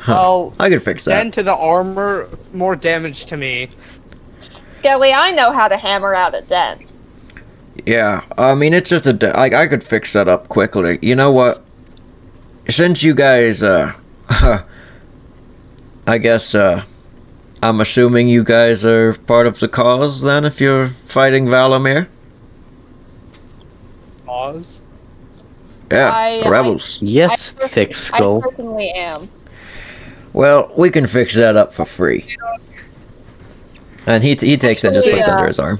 Well, I could fix that. dent to the armor, more damage to me. Skelly, I know how to hammer out a dent. Yeah, I mean, it's just I could fix that up quickly. You know what? Since you guys, I guess, I'm assuming you guys are part of the cause then, if you're fighting Valamir? Pause. Yeah, the rebels. Yes, thick I skull. certainly am. Well, we can fix that up for free. And he takes it and just puts it under his arm.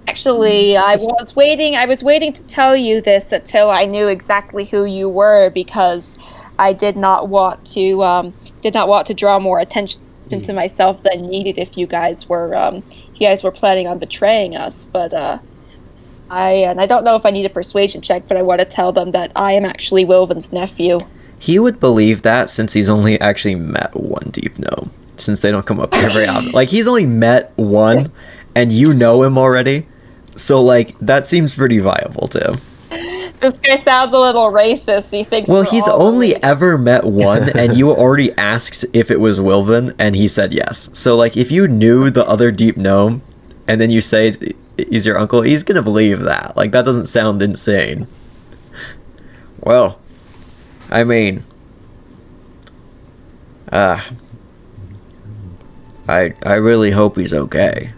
Actually, I was waiting to tell you this until I knew exactly who you were, because I did not want to draw more attention to myself than needed if you guys were planning on betraying us. But I don't know if I need a persuasion check, but I want to tell them that I am actually Wilvin's nephew. He would believe that since he's only actually met one deep gnome. Since they don't come up here very often. Like, he's only met one, and you know him already. So, like, that seems pretty viable to him. This guy sounds a little racist. He thinks. Well, we're he's all only racist. ever met one, and you already asked if it was Wilvin, and he said yes. So, like, if you knew the other deep gnome, and then you say he's your uncle, he's gonna believe that. Like, that doesn't sound insane. Well, I mean, I really hope he's okay.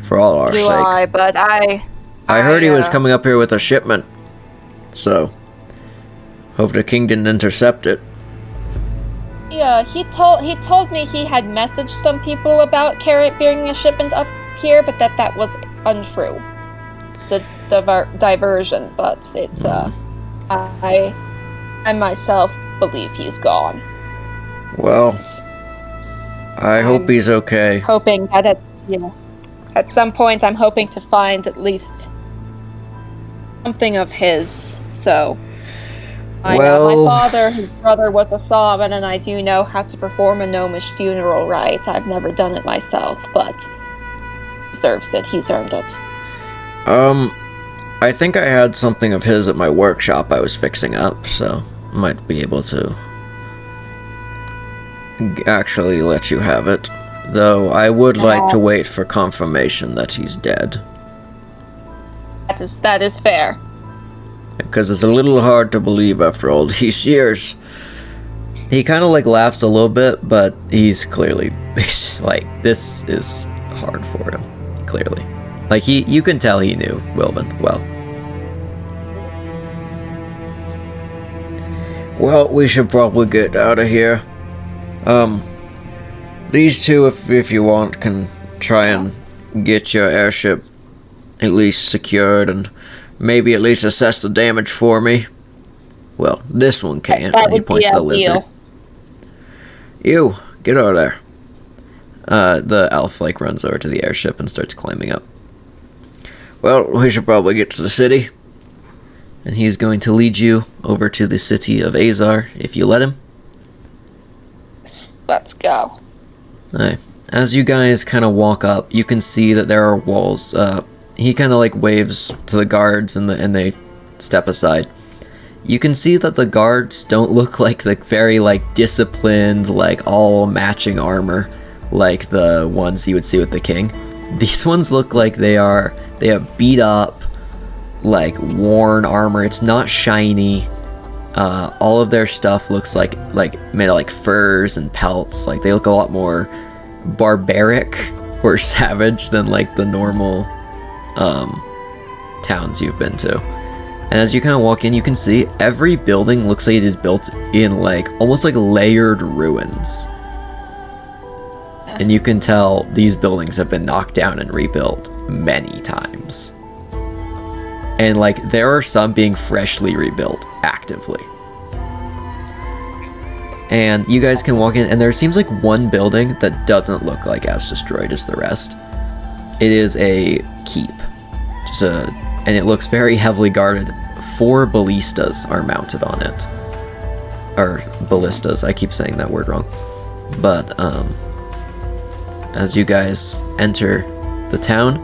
For all our Do sake. I? But I heard he was coming up here with a shipment. So, hope the king didn't intercept it. Yeah, he told me he had messaged some people about bringing a shipment up here, but that was untrue. It's a diversion, but I myself believe he's gone. Well, I hope he's okay. Hoping that at some point I'm hoping to find at least something of his. So I know my father, his brother was a shaman, and I do know how to perform a gnomish funeral rite. I've never done it myself, but he deserves it. He's earned it. I think I had something of his at my workshop I was fixing up, so might be able to actually let you have it. Though I would like to wait for confirmation that he's dead. That is fair. Because it's a little hard to believe after all these years. He kind of like laughs a little bit, but he's clearly like, this is hard for him. Clearly. Like, you can tell he knew Wilvin well. Well, we should probably get out of here. These two, if you want, can try and get your airship at least secured and maybe at least assess the damage for me. Well, this one can't. That And he would points be to the lizard. ideal. You, get over there. The elf like runs over to the airship and starts climbing up. Well, we should probably get to the city. And he's going to lead you over to the city of Azar, if you let him. Let's go. Alright. As you guys kind of walk up, you can see that there are walls. He kind of like waves to the guards and they step aside. You can see that the guards don't look like the very like disciplined, like all matching armor like the ones you would see with the king. These ones look like they have beat up, like worn armor. It's not shiny. All of their stuff looks like made of like furs and pelts. Like they look a lot more barbaric or savage than like the normal towns you've been to. And as you kind of walk in, you can see every building looks like it is built in like almost like layered ruins. And you can tell these buildings have been knocked down and rebuilt many times. And like there are some being freshly rebuilt actively. And you guys can walk in, and there seems like one building that doesn't look like as destroyed as the rest. It is a keep, and it looks very heavily guarded. 4 ballistas are mounted on it, or ballistas. I keep saying that word wrong. But as you guys enter the town,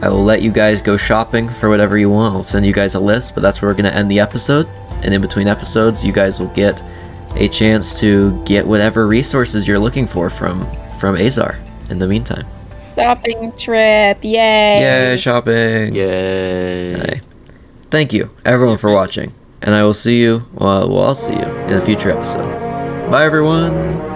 I will let you guys go shopping for whatever you want. I'll send you guys a list, but that's where we're gonna end the episode. And in between episodes, you guys will get a chance to get whatever resources you're looking for from Azar in the meantime. Shopping trip, yay! Yay, shopping! Yay. Alright. Thank you, everyone, for watching. And I will see you, well, I'll see you in a future episode. Bye, everyone!